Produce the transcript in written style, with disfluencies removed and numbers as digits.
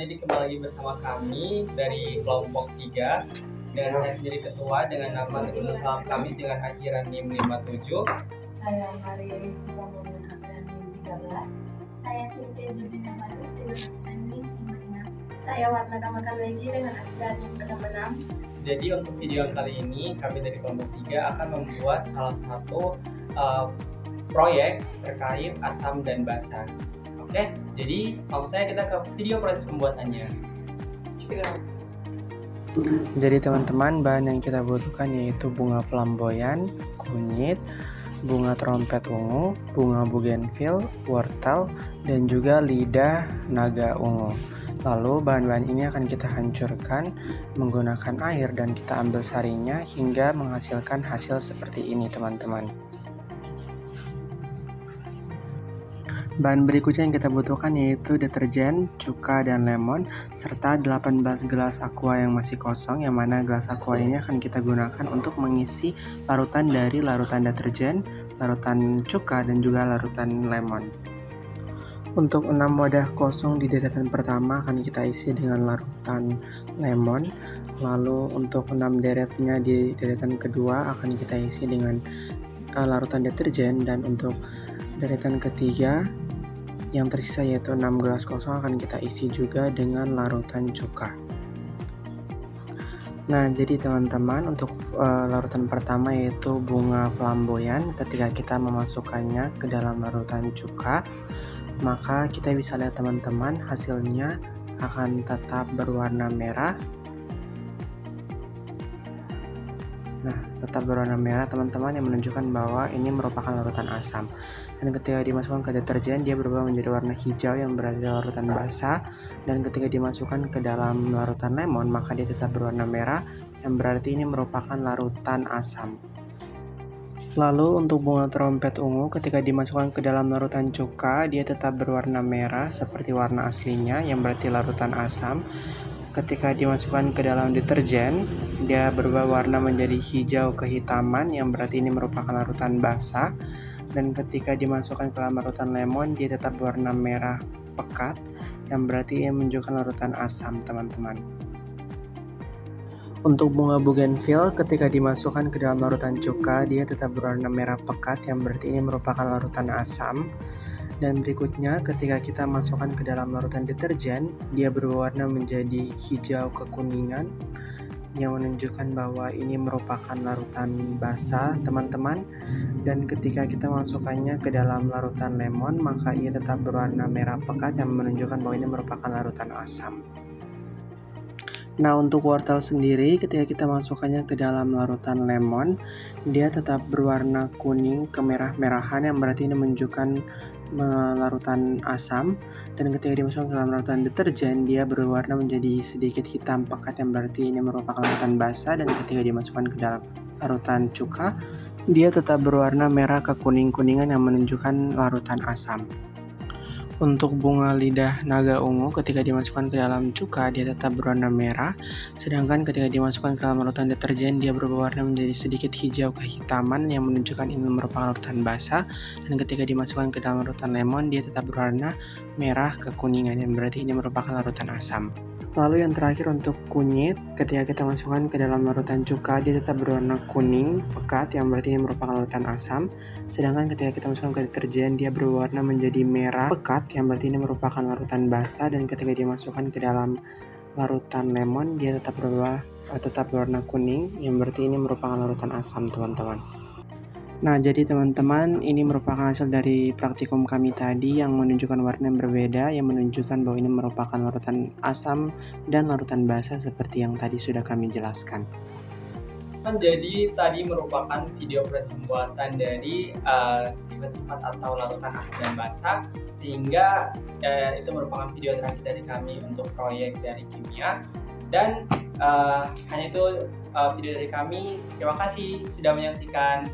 jadi kembali lagi bersama kami dari kelompok 3 dengan saya sendiri ketua dengan nama Teguh Salam kami dengan akhiran NIM 57. Saya Maria Yusufa dengan akhiran NIM 13. Saya Since Jubina Baru dengan akhiran NIM 56. Saya Watna Kamakan Legi dengan akhiran NIM 66. Jadi untuk video kali ini kami dari kelompok 3 akan membuat salah satu proyek terkait asam dan basa. Oke, jadi langsung saja kita ke video proses pembuatannya. Jadi teman-teman, bahan yang kita butuhkan yaitu bunga flamboyan, kunyit, bunga trompet ungu, bunga bougainville, wortel, dan juga lidah naga ungu. Lalu bahan-bahan ini akan kita hancurkan menggunakan air dan kita ambil sarinya hingga menghasilkan hasil seperti ini teman-teman. Bahan berikutnya yang kita butuhkan yaitu deterjen, cuka, dan lemon, serta 18 gelas aqua yang masih kosong, yang mana gelas aqua ini akan kita gunakan untuk mengisi larutan dari larutan deterjen, larutan cuka, dan juga larutan lemon. Untuk 6 wadah kosong di deretan pertama akan kita isi dengan larutan lemon, lalu untuk 6 deretnya di deretan kedua akan kita isi dengan larutan deterjen, dan untuk deretan ketiga yang tersisa yaitu 6 gelas kosong akan kita isi juga dengan larutan cuka. Nah, jadi teman-teman, untuk larutan pertama yaitu bunga flamboyan, ketika kita memasukkannya ke dalam larutan cuka, maka kita bisa lihat teman-teman hasilnya akan tetap berwarna merah. Nah, tetap berwarna merah teman-teman, yang menunjukkan bahwa ini merupakan larutan asam. Dan ketika dimasukkan ke deterjen, dia berubah menjadi warna hijau yang berarti larutan basa. Dan ketika dimasukkan ke dalam larutan lemon, maka dia tetap berwarna merah yang berarti ini merupakan larutan asam. Lalu untuk bunga trompet ungu, ketika dimasukkan ke dalam larutan cuka, dia tetap berwarna merah seperti warna aslinya yang berarti larutan asam. Ketika dimasukkan ke dalam deterjen, dia berubah warna menjadi hijau kehitaman yang berarti ini merupakan larutan basa. Dan ketika dimasukkan ke dalam larutan lemon, dia tetap berwarna merah pekat yang berarti ini menunjukkan larutan asam teman-teman. Untuk bunga bougainville, ketika dimasukkan ke dalam larutan cuka, dia tetap berwarna merah pekat yang berarti ini merupakan larutan asam. Dan berikutnya, ketika kita masukkan ke dalam larutan deterjen, dia berwarna menjadi hijau kekuningan yang menunjukkan bahwa ini merupakan larutan basa teman-teman. Dan ketika kita masukkannya ke dalam larutan lemon, maka ia tetap berwarna merah pekat yang menunjukkan bahwa ini merupakan larutan asam. Nah, untuk wortel sendiri, ketika kita masukkannya ke dalam larutan lemon, dia tetap berwarna kuning kemerah-merahan yang berarti ini menunjukkan larutan asam. Dan ketika dimasukkan ke dalam larutan deterjen, dia berwarna menjadi sedikit hitam pekat yang berarti ini merupakan larutan basa. Dan ketika dimasukkan ke dalam larutan cuka, dia tetap berwarna merah kekuning-kuningan yang menunjukkan larutan asam. Untuk bunga lidah naga ungu, ketika dimasukkan ke dalam cuka, dia tetap berwarna merah. Sedangkan ketika dimasukkan ke dalam larutan deterjen, dia berubah warna menjadi sedikit hijau kehitaman yang menunjukkan ini merupakan larutan basa. Dan ketika dimasukkan ke dalam larutan lemon, dia tetap berwarna merah kekuningan yang berarti ini merupakan larutan asam. Lalu yang terakhir untuk kunyit, ketika kita masukkan ke dalam larutan cuka, dia tetap berwarna kuning pekat yang berarti ini merupakan larutan asam. Sedangkan ketika kita masukkan ke deterjen, dia berwarna menjadi merah pekat yang berarti ini merupakan larutan basa. Dan ketika dimasukkan ke dalam larutan lemon, dia tetap berwarna kuning yang berarti ini merupakan larutan asam teman-teman. Nah, jadi teman-teman, ini merupakan hasil dari praktikum kami tadi yang menunjukkan warna yang berbeda, yang menunjukkan bahwa ini merupakan larutan asam dan larutan basa seperti yang tadi sudah kami jelaskan. Jadi tadi merupakan video proses pembuatan dari sifat-sifat atau larutan asam dan basa, sehingga itu merupakan video terakhir dari kami untuk proyek dari kimia. Dan hanya itu video dari kami. Terima kasih sudah menyaksikan.